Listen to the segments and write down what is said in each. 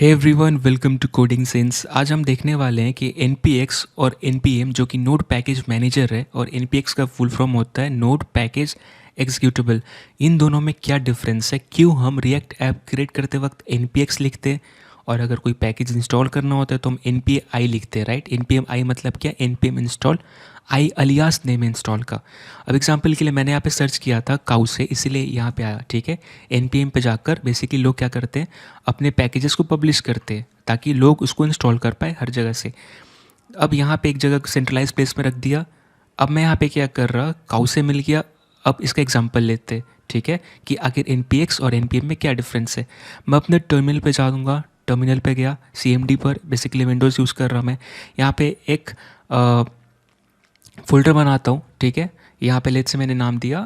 Hey everyone, welcome to coding sense. आज हम देखने वाले हैं कि npx और npm जो कि नोड पैकेज मैनेजर है और npx का फुल फॉर्म होता है नोड पैकेज एग्जीक्यूटेबल। इन दोनों में क्या डिफरेंस है, क्यों हम रिएक्ट ऐप क्रिएट करते वक्त npx लिखते हैं और अगर कोई पैकेज इंस्टॉल करना होता है तो हम npm लिखते हैं, राइट। npm मतलब क्या, npm इंस्टॉल आई अलियास नेम इंस्टॉल का। अब एग्जांपल के लिए मैंने यहाँ पे सर्च किया था काउ से, इसीलिए यहाँ पे आया, ठीक है। npm पे जाकर बेसिकली लोग क्या करते हैं, अपने पैकेजेस को पब्लिश करते हैं ताकि लोग उसको इंस्टॉल कर पाए हर जगह से। अब यहाँ पे एक जगह सेंट्रलाइज प्लेस में रख दिया। अब मैं यहाँ पे क्या कर रहा, काउ से मिल गया। अब इसका एग्जांपल लेते हैं, ठीक है, कि आखिर npx और npm में क्या डिफरेंस है। मैं अपने टर्मिनल पे जा दूँगा, टर्मिनल पे गया, cmd पर, बेसिकली विंडोज़ यूज़ कर रहा मैं। यहाँ पे एक फोल्डर बनाता हूँ, ठीक है। यहाँ पे लेट से मैंने नाम दिया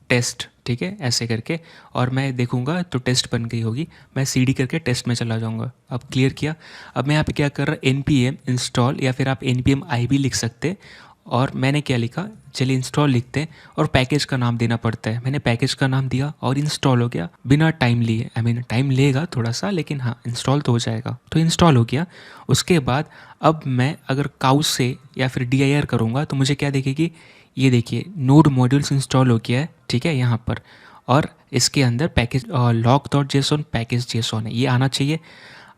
टेस्ट, ठीक है, ऐसे करके, और मैं देखूँगा तो टेस्ट बन गई होगी। मैं cd करके टेस्ट में चला जाऊँगा। अब क्लियर किया। अब मैं यहाँ पे क्या कर रहा, npm इंस्टॉल, या फिर आप npm i भी लिख सकते। और मैंने क्या लिखा, चलिए इंस्टॉल लिखते हैं, और पैकेज का नाम देना पड़ता है। मैंने पैकेज का नाम दिया और इंस्टॉल हो गया बिना टाइम लिए। टाइम लेगा थोड़ा सा, लेकिन हाँ इंस्टॉल तो हो जाएगा। तो इंस्टॉल हो गया। उसके बाद अब मैं अगर काउ से या फिर dir करूँगा तो मुझे क्या देखेगी, ये देखिए नोड मॉड्यूल्स इंस्टॉल हो गया है, ठीक है, यहाँ पर। और इसके अंदर पैकेज log.json पैकेज जेसॉन है, ये आना चाहिए।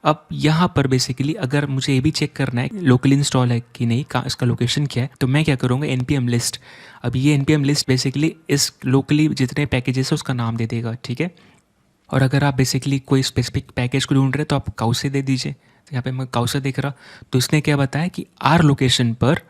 अब यहाँ पर बेसिकली अगर मुझे ये भी चेक करना है लोकली इंस्टॉल है कि नहीं, कहाँ इसका लोकेशन क्या है, तो मैं क्या करूँगा, npm लिस्ट। अब ये npm लिस्ट बेसिकली इस लोकली जितने पैकेजेस है उसका नाम दे देगा, ठीक है। और अगर आप बेसिकली कोई स्पेसिफिक पैकेज को ढूंढ रहे तो आप काउ से दे दीजिए। तो यहाँ पे मैं काउ से देख रहा, तो इसने क्या बताया कि आर लोकेशन पर,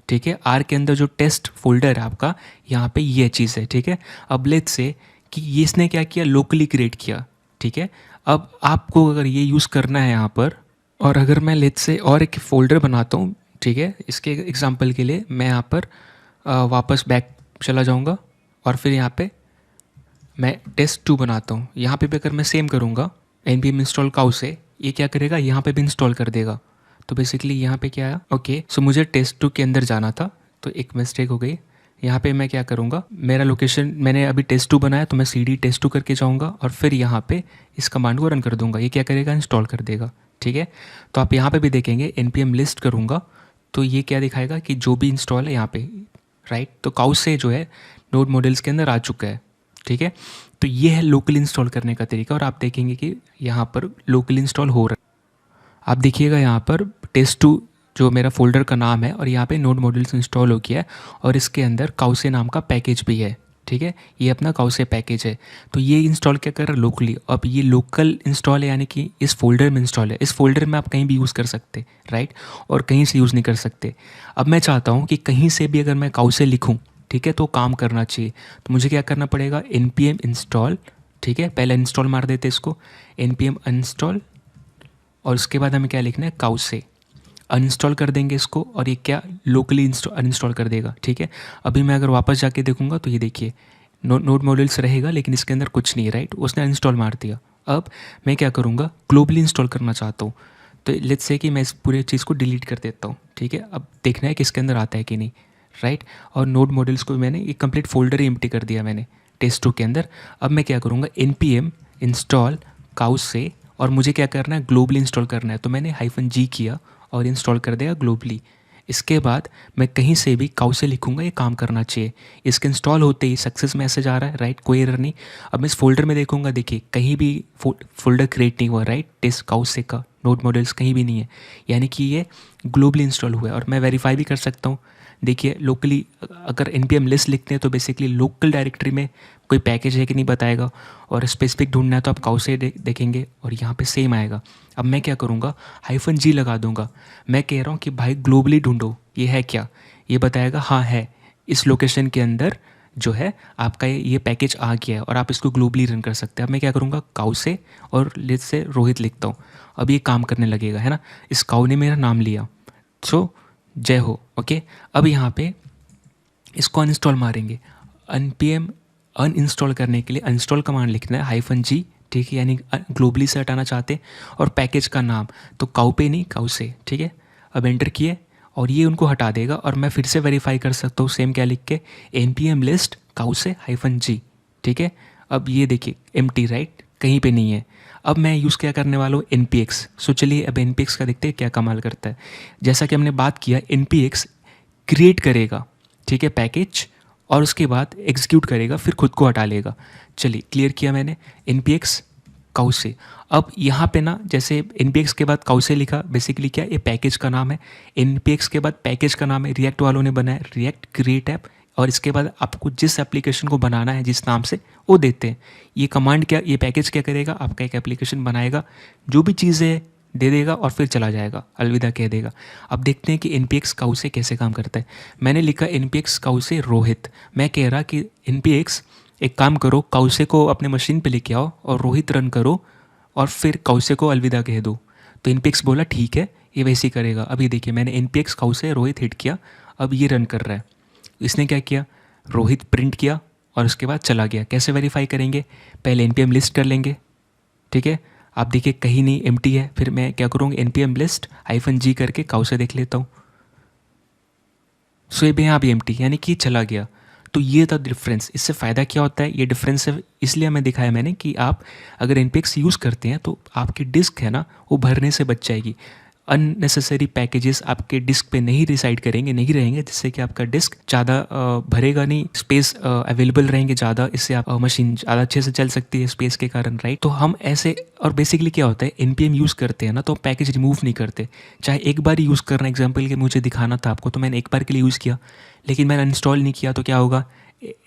ठीक है, आर के अंदर जो टेस्ट फोल्डर है आपका, यहाँ पे ये चीज़ है, ठीक है। अब लेट्स से कि ये इसने क्या किया, लोकली क्रिएट किया, ठीक है। अब आपको अगर ये यूज़ करना है यहाँ पर, और अगर मैं लेट्स से और एक फ़ोल्डर बनाता हूँ, ठीक है, इसके एग्जांपल के लिए मैं यहाँ पर वापस बैक चला जाऊँगा और फिर यहाँ पे मैं टेस्ट2 बनाता हूँ। यहाँ पे भी अगर मैं सेम करूँगा npm इंस्टॉल काउ से, ये क्या करेगा, यहाँ पे भी इंस्टॉल कर देगा। तो बेसिकली यहाँ पे क्या आया, ओके, सो मुझे टेस्ट2 के अंदर जाना था, तो एक मिस्टेक हो गई। यहाँ पे मैं क्या करूँगा, मेरा लोकेशन मैंने अभी टेस्ट2 बनाया, तो मैं cd टेस्ट2 करके जाऊँगा और फिर यहाँ पे इस कमांड को रन कर दूँगा। ये क्या करेगा, इंस्टॉल कर देगा, ठीक है। तो आप यहाँ पे भी देखेंगे npm लिस्ट करूँगा तो ये क्या दिखाएगा कि जो भी इंस्टॉल है यहाँ पे, राइट। तो काउ से जो है नोड मॉड्यूल्स के अंदर आ चुका है, ठीक है। तो ये है लोकल इंस्टॉल करने का तरीका, और आप देखेंगे कि यहाँ पर लोकल इंस्टॉल हो रहा है। आप देखिएगा यहाँ पर टेस्ट2 जो मेरा फोल्डर का नाम है, और यहाँ पे नोड मॉड्यूल्स इंस्टॉल हो गया है, और इसके अंदर काउसे नाम का पैकेज भी है, ठीक है। ये अपना काउसे पैकेज है। तो ये इंस्टॉल क्या कर रहा है, लोकली। अब ये लोकल इंस्टॉल है, यानी कि इस फोल्डर में इंस्टॉल है। इस फोल्डर में आप कहीं भी यूज़ कर सकते, राइट, और कहीं से यूज़ नहीं कर सकते। अब मैं चाहता हूँ कि कहीं से भी अगर मैं काउसे लिखूँ, ठीक है, तो काम करना चाहिए। तो मुझे क्या करना पड़ेगा, npm इंस्टॉल, ठीक है, पहले इंस्टॉल मार देते इसको, npm अनइंस्टॉल, और उसके बाद हमें क्या लिखना है, काउ से अनइंस्टॉल कर देंगे इसको, और ये क्या लोकली अनइंस्टॉल कर देगा, ठीक है। अभी मैं अगर वापस जाके देखूंगा तो ये देखिए नोड मॉड्यूल्स रहेगा, लेकिन इसके अंदर कुछ नहीं है, राइट, उसने अनइंस्टॉल मार दिया। अब मैं क्या करूँगा, ग्लोबली इंस्टॉल करना चाहता हूँ, तो लेट्स से कि मैं इस पूरे चीज़ को डिलीट कर देता हूँ, ठीक है। अब देखना है कि इसके अंदर आता है कि नहीं, राइट। और नोड मॉड्यूल्स को मैंने एक कंप्लीट फोल्डर ही एम्प्टी कर दिया मैंने टेस्ट2 के अंदर। अब मैं क्या करूँगा, npm इंस्टॉल काउ से, और मुझे क्या करना है, ग्लोबली इंस्टॉल करना है, तो मैंने -g किया और इंस्टॉल कर देगा ग्लोबली। इसके बाद मैं कहीं से भी काउ से लिखूंगा, ये काम करना चाहिए। इसके इंस्टॉल होते ही सक्सेस मैसेज आ रहा है, राइट, कोई एरर नहीं। अब मैं इस फोल्डर में देखूंगा, देखिए कहीं भी फोल्डर क्रिएट नहीं हुआ, राइट, टेस्ट काउ से का नोड मॉड्यूल्स कहीं भी नहीं है, यानी कि ये ग्लोबली इंस्टॉल हुआ है। और मैं वेरीफाई भी कर सकता हूँ, देखिए लोकली अगर npm लिस्ट लिखते हैं तो बेसिकली लोकल डायरेक्टरी में कोई पैकेज है कि नहीं बताएगा, और स्पेसिफिक ढूंढना है तो आप काउ से देखेंगे और यहाँ पे सेम आएगा। अब मैं क्या करूँगा, -g लगा दूंगा। मैं कह रहा हूँ कि भाई ग्लोबली ढूंढो, ये है क्या, ये बताएगा हाँ है, इस लोकेशन के अंदर जो है आपका ये पैकेज आ गया है और आप इसको ग्लोबली रन कर सकते हैं। अब मैं क्या करूँगा, काउ से और लिस्ट से रोहित लिखता हूँ। अब ये काम करने लगेगा, है ना, इस काउ ने मेरा नाम लिया, सो जय हो, ओके। अब यहाँ पे इसको अनइंस्टॉल मारेंगे। npm अनइंस्टॉल करने के लिए अनइंस्टॉल कमांड लिखना है -g, ठीक है, यानी ग्लोबली से हटाना चाहते हैं, और पैकेज का नाम तो काउ पे नहीं, काउ से, ठीक है। अब एंटर किए और ये उनको हटा देगा, और मैं फिर से वेरीफाई कर सकता हूँ सेम क्या लिख के, npm लिस्ट काउ से -g, ठीक है। अब ये देखिए एम्प्टी, राइट, कहीं पे नहीं है। अब मैं यूज़ क्या करने वाला हूँ, npx। सो चलिए अब npx का देखते हैं क्या कमाल करता है। जैसा कि हमने बात किया, npx क्रिएट करेगा, ठीक है, पैकेज, और उसके बाद एग्जीक्यूट करेगा, फिर खुद को हटा लेगा। चलिए क्लियर किया मैंने, npx काउसे। अब यहाँ पे ना जैसे npx के बाद काउसे लिखा, बेसिकली क्या, ये पैकेज का नाम है। npx के बाद पैकेज का नाम है, रिएक्ट वालों ने बनाया रिएक्ट क्रिएट ऐप, और इसके बाद आपको जिस एप्लीकेशन को बनाना है जिस नाम से वो देते हैं। ये कमांड क्या, ये पैकेज क्या करेगा, आपका एक एप्लीकेशन बनाएगा, जो भी चीज़ें दे देगा और फिर चला जाएगा, अलविदा कह देगा। अब देखते हैं कि npx काउसे कैसे काम करता है। मैंने लिखा npx काउसे रोहित। मैं कह रहा कि npx एक काम करो, काउसे को अपने मशीन पे लेके आओ और रोहित रन करो और फिर काउसे को अलविदा कह दो। तो npx बोला ठीक है, ये वैसे ही करेगा। अभी देखिए मैंने npx काउसे रोहित हिट किया, अब ये रन कर रहा है। इसने क्या किया, रोहित प्रिंट किया और उसके बाद चला गया। कैसे वेरीफाई करेंगे, पहले npm लिस्ट कर लेंगे, ठीक है। आप देखिए कहीं नहीं एम्प्टी है, फिर मैं क्या करूँगा, npm लिस्ट -g करके काउसे देख लेता हूँ। सो ये भी यहाँ भी एम्प्टी, यानी कि चला गया। तो ये था डिफरेंस। इससे फ़ायदा क्या होता है, ये डिफरेंस है इसलिए हमें दिखाया मैंने कि आप अगर npx यूज़ करते हैं तो आपकी डिस्क है ना वो भरने से बच जाएगी। अननेसेसरी पैकेजेस आपके डिस्क पे नहीं रिसाइड करेंगे, नहीं रहेंगे, जिससे कि आपका डिस्क ज़्यादा भरेगा नहीं, स्पेस अवेलेबल रहेंगे ज़्यादा, इससे आप मशीन ज़्यादा अच्छे से चल सकती है स्पेस के कारण, राइट। तो हम ऐसे, और बेसिकली क्या होता है, npm यूज़ करते हैं ना तो पैकेज रिमूव नहीं करते। चाहे एक बार ही यूज़ करना, एग्जाम्पल के मुझे दिखाना था आपको तो मैंने एक बार के लिए यूज़ किया, लेकिन मैंने इंस्टॉल नहीं किया तो क्या होगा,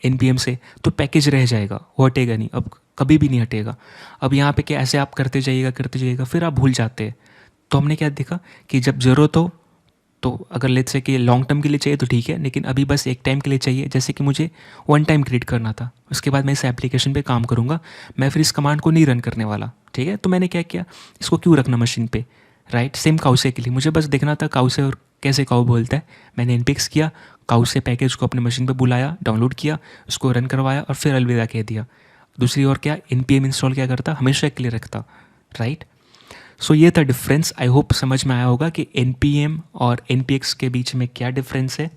npm से तो पैकेज रह जाएगा, वो हटेगा नहीं, अब कभी भी नहीं हटेगा। अब यहाँ पे क्या, ऐसे आप करते जाइएगा, फिर आप भूल जाते हैं। तो हमने क्या देखा कि जब ज़रूरत हो तो अगर लेट्स से कि लॉन्ग टर्म के लिए चाहिए तो ठीक है, लेकिन अभी बस एक टाइम के लिए चाहिए, जैसे कि मुझे वन टाइम क्रिएट करना था, उसके बाद मैं इस एप्लीकेशन पे काम करूँगा, मैं फिर इस कमांड को नहीं रन करने वाला, ठीक है। तो मैंने क्या किया, इसको क्यों रखना मशीन पे, राइट। सेम काउसे के लिए मुझे बस देखना था काउसे और कैसे काउ बोलता है। मैंने npx किया, काउसे पैकेज को अपने मशीन पे बुलाया, डाउनलोड किया, उसको रन करवाया और फिर अलविदा कह दिया। दूसरी ओर क्या, npm इंस्टॉल क्या करता, हमेशा के लिए रखता, राइट। सो ये था डिफरेंस। आई होप समझ में आया होगा कि npm और npx के बीच में क्या डिफरेंस है,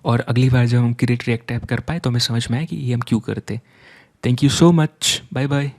और अगली बार जब हम क्रिएट रिएक्ट ऐप कर पाए तो हमें समझ में आए कि ये हम क्यों करते। Thank you so much, bye bye.